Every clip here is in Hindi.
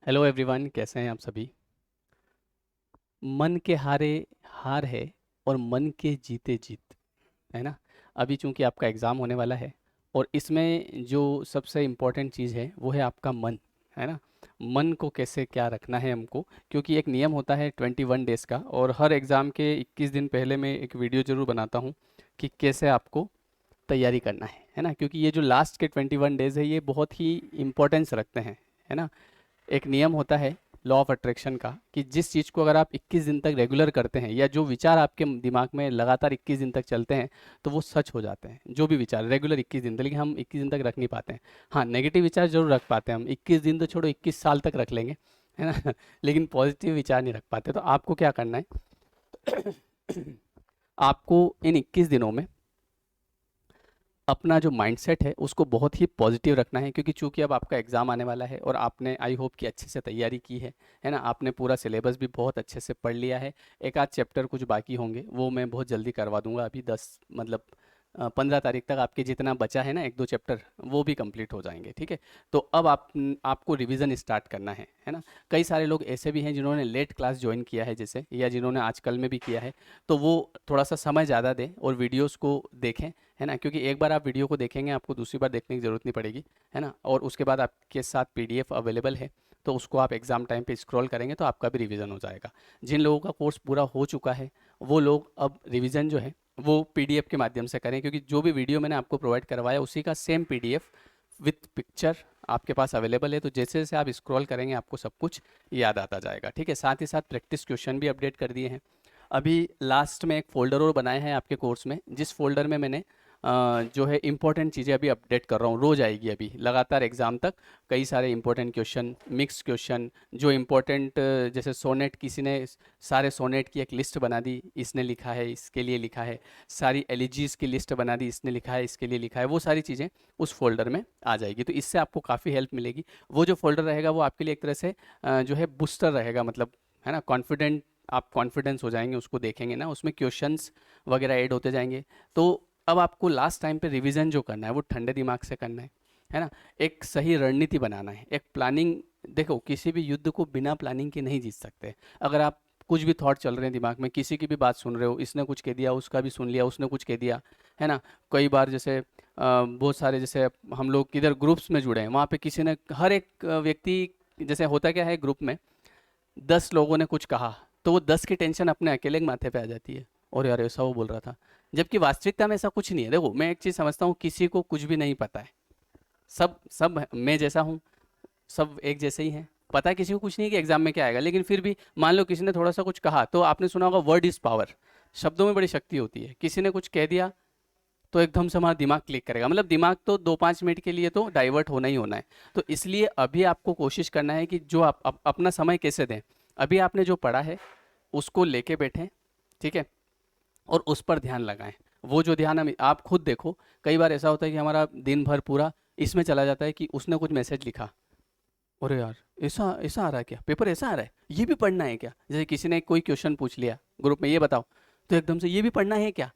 हेलो एवरीवन, कैसे हैं आप सभी। मन के हारे हार है और मन के जीते जीत, है ना। अभी चूंकि आपका एग्ज़ाम होने वाला है और इसमें जो सबसे इम्पोर्टेंट चीज़ है वो है आपका मन, है ना। मन को कैसे क्या रखना है हमको, क्योंकि एक नियम होता है 21 डेज़ का, और हर एग्ज़ाम के 21 दिन पहले मैं एक वीडियो ज़रूर बनाता हूँ कि कैसे आपको तैयारी करना है ना। क्योंकि ये जो लास्ट के 21 डेज़ है ये बहुत ही इम्पोर्टेंस रखते हैं, है ना। एक नियम होता है लॉ ऑफ अट्रैक्शन का कि जिस चीज़ को अगर आप 21 दिन तक रेगुलर करते हैं, या जो विचार आपके दिमाग में लगातार 21 दिन तक चलते हैं, तो वो सच हो जाते हैं। जो भी विचार रेगुलर 21 दिन तक, लेकिन हम 21 दिन तक रख नहीं पाते हैं। हाँ, नेगेटिव विचार जरूर रख पाते हैं हम, 21 दिन तो छोड़ो, 21 साल तक रख लेंगे, है ना। लेकिन पॉजिटिव विचार नहीं रख पाते। तो आपको क्या करना है, आपको इन 21 दिनों में अपना जो माइंडसेट है उसको बहुत ही पॉजिटिव रखना है, क्योंकि चूंकि अब आपका एग्ज़ाम आने वाला है और आपने आई होप कि अच्छे से तैयारी की है ना। आपने पूरा सिलेबस भी बहुत अच्छे से पढ़ लिया है। एक आध चैप्टर कुछ बाकी होंगे, वो मैं बहुत जल्दी करवा दूंगा। अभी 10 मतलब 15 तारीख तक आपके जितना बचा है ना, एक दो चैप्टर वो भी कंप्लीट हो जाएंगे, ठीक है। तो अब आपको रिवीजन स्टार्ट करना है ना। कई सारे लोग ऐसे भी हैं जिन्होंने लेट क्लास ज्वाइन किया है जैसे, या जिन्होंने आजकल में भी किया है, तो वो थोड़ा सा समय ज़्यादा दें और वीडियोस को देखें, है ना। क्योंकि एक बार आप वीडियो को देखेंगे आपको दूसरी बार देखने की ज़रूरत नहीं पड़ेगी, है ना। और उसके बाद आपके साथ पीडीएफ अवेलेबल है, तो उसको आप एग्ज़ाम टाइम पे स्क्रॉल करेंगे तो आपका भी रिवीजन हो जाएगा। जिन लोगों का कोर्स पूरा हो चुका है वो लोग अब रिवीजन जो है वो पीडीएफ के माध्यम से करें, क्योंकि जो भी वीडियो मैंने आपको प्रोवाइड करवाया उसी का सेम पीडीएफ विथ पिक्चर आपके पास अवेलेबल है। तो जैसे जैसे आप स्क्रॉल करेंगे आपको सब कुछ याद आता जाएगा, ठीक है। साथ ही साथ प्रैक्टिस क्वेश्चन भी अपडेट कर दिए हैं। अभी लास्ट में एक फ़ोल्डर और बनाया है आपके कोर्स में, जिस फ़ोल्डर में मैंने जो है इम्पोर्टेंट चीज़ें अभी अपडेट कर रहा हूँ। रोज़ आएगी अभी लगातार एग्ज़ाम तक कई सारे इम्पोर्टेंट क्वेश्चन, मिक्स क्वेश्चन, जो इम्पोर्टेंट, जैसे सोनेट, किसी ने सारे सोनेट की एक लिस्ट बना दी, इसने लिखा है, इसके लिए लिखा है। सारी एलिजीज़ की लिस्ट बना दी, इसने लिखा है, इसके लिए लिखा है। वो सारी चीज़ें उस फ़ोल्डर में आ जाएगी, तो इससे आपको काफ़ी हेल्प मिलेगी। वो जो फ़ोल्डर रहेगा वो आपके लिए एक तरह से जो है बूस्टर रहेगा, मतलब, है ना। कॉन्फिडेंट, आप कॉन्फिडेंस हो जाएंगे उसको देखेंगे ना, उसमें क्वेश्चंस वगैरह ऐड होते जाएंगे। तो अब आपको लास्ट टाइम पे रिवीजन जो करना है वो ठंडे दिमाग से करना है ना। एक सही रणनीति बनाना है, एक प्लानिंग। देखो, किसी भी युद्ध को बिना प्लानिंग के नहीं जीत सकते। अगर आप कुछ भी थॉट चल रहे हैं दिमाग में, किसी की भी बात सुन रहे हो, इसने कुछ कह दिया, उसका भी सुन लिया, उसने कुछ कह दिया, है ना। कई बार जैसे बहुत सारे, जैसे हम लोग किधर ग्रुप्स में जुड़े हैं, वहाँ पे किसी ने, हर एक व्यक्ति, जैसे होता क्या है ग्रुप में, 10 लोगों ने कुछ कहा, तो वो 10 की टेंशन अपने अकेले के माथे पे आ जाती है। और यार ऐसा वो बोल रहा था, जबकि वास्तविकता में ऐसा कुछ नहीं है। देखो, मैं एक चीज़ समझता हूँ, किसी को कुछ भी नहीं पता है। सब सब मैं जैसा हूँ, सब एक जैसे ही हैं। पता है किसी को कुछ नहीं कि एग्जाम में क्या आएगा, लेकिन फिर भी मान लो किसी ने थोड़ा सा कुछ कहा, तो आपने सुना होगा वर्ड इज पावर। शब्दों में बड़ी शक्ति होती है। किसी ने कुछ कह दिया तो एकदम से हमारा दिमाग क्लिक करेगा, मतलब दिमाग तो 2-5 मिनट के लिए तो डाइवर्ट होना ही होना है। तो इसलिए अभी आपको कोशिश करना है कि जो आप अपना समय कैसे दें। अभी आपने जो पढ़ा है उसको लेके बैठें, ठीक है, और उस पर ध्यान लगाएं। वो जो ध्यान हम, आप खुद देखो, कई बार ऐसा होता है कि हमारा दिन भर पूरा इसमें चला जाता है कि उसने कुछ मैसेज लिखा, अरे यार ऐसा ऐसा आ रहा है क्या, पेपर ऐसा आ रहा है, ये भी पढ़ना है क्या। जैसे किसी ने कोई क्वेश्चन पूछ लिया ग्रुप में, ये बताओ, तो एकदम से ये भी पढ़ना है क्या।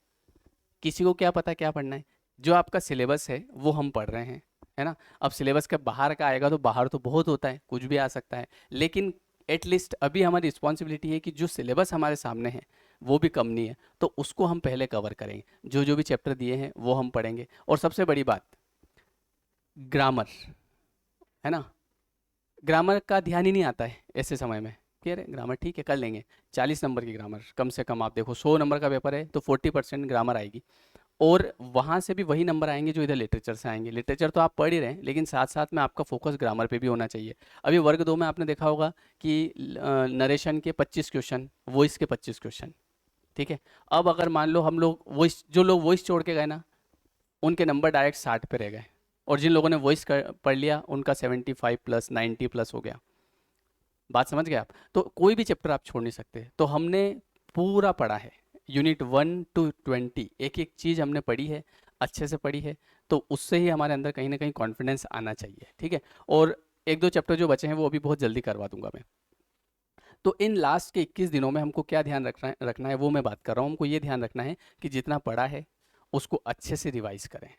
किसी को क्या पता क्या पढ़ना है। जो आपका सिलेबस है वो हम पढ़ रहे हैं, है ना। अब सिलेबस के बाहर का आएगा तो बाहर तो बहुत होता है, कुछ भी आ सकता है, लेकिन एटलीस्ट अभी हमारी रिस्पॉन्सिबिलिटी है कि जो सिलेबस हमारे सामने है वो भी कम नहीं है, तो उसको हम पहले कवर करेंगे। जो जो भी चैप्टर दिए हैं वो हम पढ़ेंगे। और सबसे बड़ी बात, ग्रामर, है ना। ग्रामर का ध्यान ही नहीं आता है ऐसे समय में कि अरे ग्रामर ठीक है कर लेंगे। 40 नंबर की ग्रामर, कम से कम आप देखो 100 नंबर का पेपर है तो 40% ग्रामर आएगी। और वहाँ से भी वही नंबर आएंगे जो इधर लिटरेचर से आएंगे। लिटरेचर तो आप पढ़ ही रहे हैं, लेकिन साथ साथ में आपका फोकस ग्रामर पे भी होना चाहिए। अभी वर्ग 2 में आपने देखा होगा कि नरेशन के 25 क्वेश्चन, वॉइस के 25 क्वेश्चन, ठीक है। अब अगर मान लो हम लोग वॉइस, जो लोग वॉइस छोड़ के गए ना, उनके नंबर डायरेक्ट 60 पे रह गए। और जिन लोगों ने वॉइस पढ़ लिया उनका 75+, 90+ हो गया। बात समझ गए आप। तो कोई भी चैप्टर आप छोड़ नहीं सकते। तो हमने पूरा पढ़ा है, यूनिट 1 to 20, एक एक चीज़ हमने पढ़ी है, अच्छे से पढ़ी है। तो उससे ही हमारे अंदर कहीं ना कहीं कॉन्फिडेंस आना चाहिए, ठीक है। और एक दो चैप्टर जो बचे हैं वो अभी बहुत जल्दी करवा दूंगा मैं। तो इन लास्ट के 21 दिनों में हमको क्या ध्यान रखना है वो मैं बात कर रहा हूँ। हमको ये ध्यान रखना है कि जितना पढ़ा है उसको अच्छे से रिवाइज करें,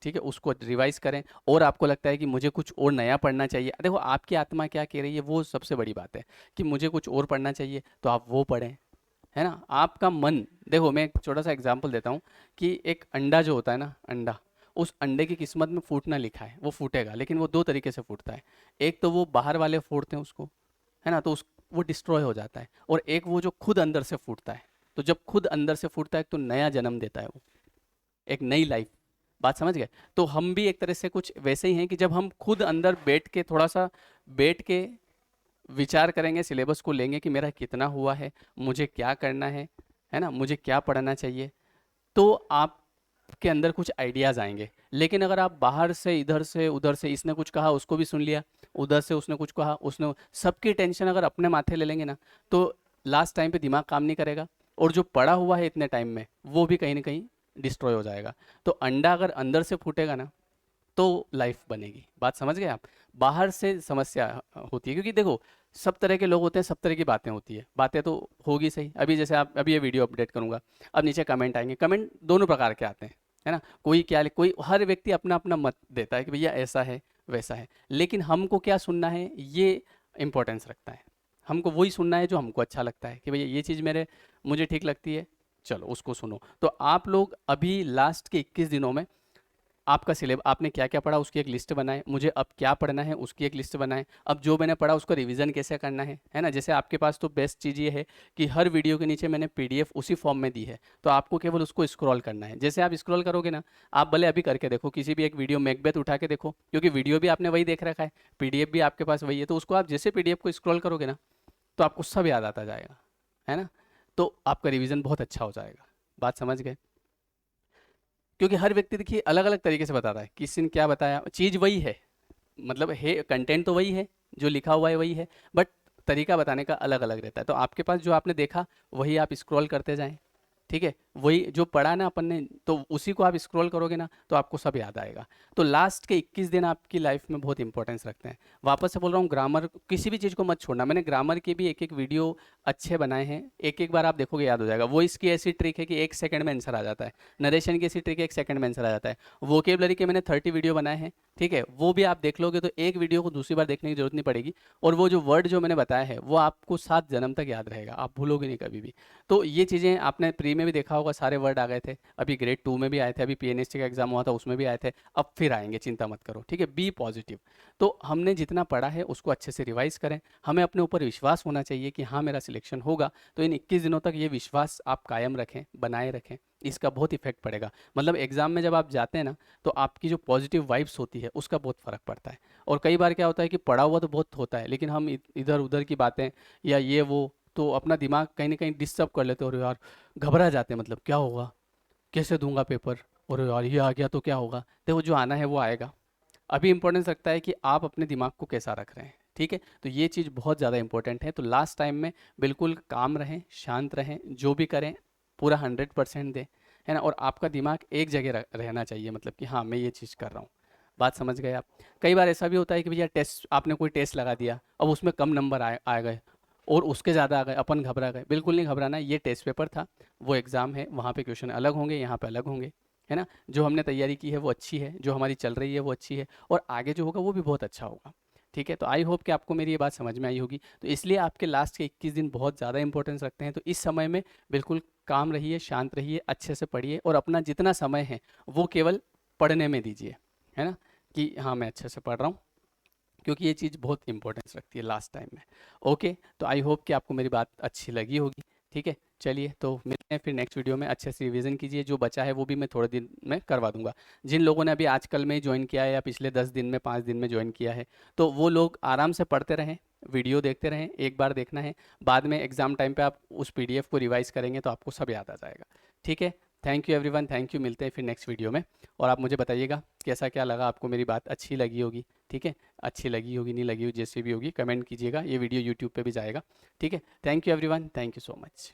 ठीक है, उसको रिवाइज करें। और आपको लगता है कि मुझे कुछ और नया पढ़ना चाहिए, देखो आपकी आत्मा क्या कह रही है वो सबसे बड़ी बात है, कि मुझे कुछ और पढ़ना चाहिए तो आप वो पढ़ें, है ना। आपका मन, देखो मैं एक छोटा सा एग्जांपल देता हूँ, कि एक अंडा जो होता है ना, अंडा, उस अंडे की किस्मत में फूटना लिखा है, वो फूटेगा, लेकिन वो दो तरीके से फूटता है। एक तो वो बाहर वाले फोड़ते हैं उसको, है ना, तो उस वो डिस्ट्रॉय हो जाता है। और एक वो जो खुद अंदर से फूटता है, तो जब खुद अंदर से फूटता है तो नया जन्म देता है वो, एक नई लाइफ। बात समझ गए। तो हम भी एक तरह से कुछ वैसे ही हैं, कि जब हम खुद अंदर बैठ के थोड़ा सा बैठ के विचार करेंगे, सिलेबस को लेंगे कि मेरा कितना हुआ है, मुझे क्या करना है ना, मुझे क्या पढ़ना चाहिए, तो आपके अंदर कुछ आइडियाज़ आएंगे। लेकिन अगर आप बाहर से, इधर से उधर से, इसने कुछ कहा उसको भी सुन लिया, उधर से उसने कुछ कहा, उसने सबकी टेंशन अगर अपने माथे ले लेंगे ना, तो लास्ट टाइम पे दिमाग काम नहीं करेगा, और जो पड़ा हुआ है इतने टाइम में वो भी कहीं ना कहीं डिस्ट्रॉय हो जाएगा। तो अंडा अगर अंदर से फूटेगा ना, तो लाइफ बनेगी। बात समझ गए आप। बाहर से समस्या होती है, क्योंकि देखो सब तरह के लोग होते हैं, सब तरह की बातें होती है, बातें तो होगी सही। अभी जैसे आप, अभी ये वीडियो अपडेट करूंगा, अब नीचे कमेंट आएंगे, कमेंट दोनों प्रकार के आते हैं, है ना। कोई क्या, कोई, हर व्यक्ति अपना अपना मत देता है कि भैया ऐसा है वैसा है, लेकिन हमको क्या सुनना है ये इंपॉर्टेंस रखता है। हमको वही सुनना है जो हमको अच्छा लगता है, कि भैया ये चीज़ मुझे ठीक लगती है, चलो उसको सुनो। तो आप लोग अभी लास्ट के 21 दिनों में आपका सिलेबस, आपने क्या क्या पढ़ा उसकी एक लिस्ट बनाएं, मुझे अब क्या पढ़ना है उसकी एक लिस्ट बनाएं, अब जो मैंने पढ़ा उसको रिवीजन कैसे करना है ना। जैसे आपके पास तो बेस्ट चीज़ ये है कि हर वीडियो के नीचे मैंने पीडीएफ उसी फॉर्म में दी है, तो आपको केवल उसको स्क्रॉल करना है। जैसे आप स्क्रॉल करोगे ना, आप भले अभी करके देखो, किसी भी एक वीडियो मैकबेथ उठा के देखो, क्योंकि वीडियो भी आपने वही देख रखा है, पीडीएफ भी आपके पास वही है, तो उसको आप जैसे पीडीएफ को स्क्रॉल करोगे ना, तो आपको सब याद आता जाएगा, है ना। तो आपका रिवीजन बहुत अच्छा हो जाएगा। बात समझ गए। क्योंकि हर व्यक्ति देखिए अलग अलग तरीके से बताता है, किसी ने क्या बताया, चीज़ वही है, मतलब है कंटेंट तो वही है, जो लिखा हुआ है वही है, बट तरीका बताने का अलग अलग रहता है। तो आपके पास जो आपने देखा वही आप स्क्रॉल करते जाएं, ठीक है, वही जो पढ़ा ना अपन ने, तो उसी को आप स्क्रॉल करोगे ना, तो आपको सब याद आएगा। तो लास्ट के 21 दिन आपकी लाइफ में बहुत इंपॉर्टेंस रखते हैं। वापस से बोल रहा हूँ, ग्रामर किसी भी चीज़ को मत छोड़ना। मैंने ग्रामर के भी एक एक वीडियो अच्छे बनाए हैं, एक एक बार आप देखोगे याद हो जाएगा। वो इसकी ऐसी ट्रिक है कि 1 सेकंड में आंसर आ जाता है, नरेशन की ऐसी ट्रिक है 1 सेकंड में आंसर आ जाता है। वोकेबलरी के मैंने 30 वीडियो बनाए हैं, ठीक है, वो भी आप देख लोगे तो एक वीडियो को दूसरी बार देखने की जरूरत नहीं पड़ेगी, और वो जो वर्ड जो मैंने बताया है वो आपको 7 जन्म तक याद रहेगा, आप भूलोगे नहीं कभी भी। तो ये चीज़ें आपने प्री में भी देखा होगा, सारे वर्ड आ गए थे, अभी ग्रेड 2 में भी आए थे, अभी पीएनएसटी का एग्जाम हुआ था उसमें भी आए थे, अब फिर आएंगे, चिंता मत करो, ठीक है, बी पॉजिटिव। तो हमने जितना पढ़ा है उसको अच्छे से रिवाइज करें, हमें अपने ऊपर विश्वास होना चाहिए कि हाँ मेरा सिलेक्शन होगा। तो इन 21 दिनों तक ये विश्वास आप कायम रखें, बनाए रखें, इसका बहुत इफेक्ट पड़ेगा। मतलब एग्जाम में जब आप जाते हैं ना, तो आपकी जो पॉजिटिव वाइब्स होती है उसका बहुत फर्क पड़ता है। और कई बार क्या होता है कि पढ़ा हुआ तो बहुत होता है, लेकिन हम इधर उधर की बातें या ये वो, तो अपना दिमाग कहीं ना कहीं डिस्टर्ब कर लेते हैं, और यार घबरा जाते हैं, मतलब क्या होगा, कैसे दूंगा पेपर, और यार ये आ गया तो क्या होगा। देखो जो आना है वो आएगा, अभी इंपॉर्टेंस रखता है कि आप अपने दिमाग को कैसा रख रहे हैं, ठीक है। तो ये चीज़ बहुत ज़्यादा इंपॉर्टेंट है। तो लास्ट टाइम में बिल्कुल काम रहें, शांत रहें, जो भी करें पूरा 100% दें, है ना। और आपका दिमाग एक जगह रहना चाहिए, मतलब कि हाँ मैं ये चीज़ कर रहा हूँ। बात समझ गए आप। कई बार ऐसा भी होता है कि भैया टेस्ट, आपने कोई टेस्ट लगा दिया, अब उसमें कम नंबर आ गए, और उसके ज़्यादा आ गए, अपन घबरा गए। बिल्कुल नहीं घबराना, ये टेस्ट पेपर था, वो एग्ज़ाम है, वहाँ पे क्वेश्चन अलग होंगे, यहाँ पे अलग होंगे, है ना। जो हमने तैयारी की है वो अच्छी है, जो हमारी चल रही है वो अच्छी है, और आगे जो होगा वो भी बहुत अच्छा होगा, ठीक है। तो आई होप कि आपको मेरी ये बात समझ में आई होगी। तो इसलिए आपके लास्ट के 21 दिन बहुत ज़्यादा इंपॉर्टेंस रखते हैं। तो इस समय में बिल्कुल काम रहिए, शांत रहिए, अच्छे से पढ़िए, और अपना जितना समय है वो केवल पढ़ने में दीजिए, है ना, कि हाँ मैं अच्छे से पढ़ रहा हूँ, क्योंकि ये चीज़ बहुत इंपॉर्टेंस रखती है लास्ट टाइम में। ओके, तो आई होप कि आपको मेरी बात अच्छी लगी होगी, ठीक है। चलिए तो मिलते हैं फिर नेक्स्ट वीडियो में। अच्छे से रिवीजन कीजिए, जो बचा है वो भी मैं थोड़े दिन में करवा दूंगा। जिन लोगों ने अभी आजकल में ज्वाइन किया है, या पिछले 10 दिन में, 5 दिन में ज्वाइन किया है, तो वो लोग आराम से पढ़ते रहें, वीडियो देखते रहें, एक बार देखना है, बाद में एग्जाम टाइम पे आप उस पीडीएफ को रिवाइज करेंगे तो आपको सब याद आ जाएगा, ठीक है। Thank you everyone, thank you, मिलते हैं फिर नेक्स्ट वीडियो में। और आप मुझे बताइएगा कैसा क्या लगा आपको, मेरी बात अच्छी लगी होगी, ठीक है, अच्छी लगी होगी, नहीं लगी होगी, जैसी भी होगी कमेंट कीजिएगा, ये वीडियो यूट्यूब पे भी जाएगा, ठीक है। Thank you everyone, thank you so much.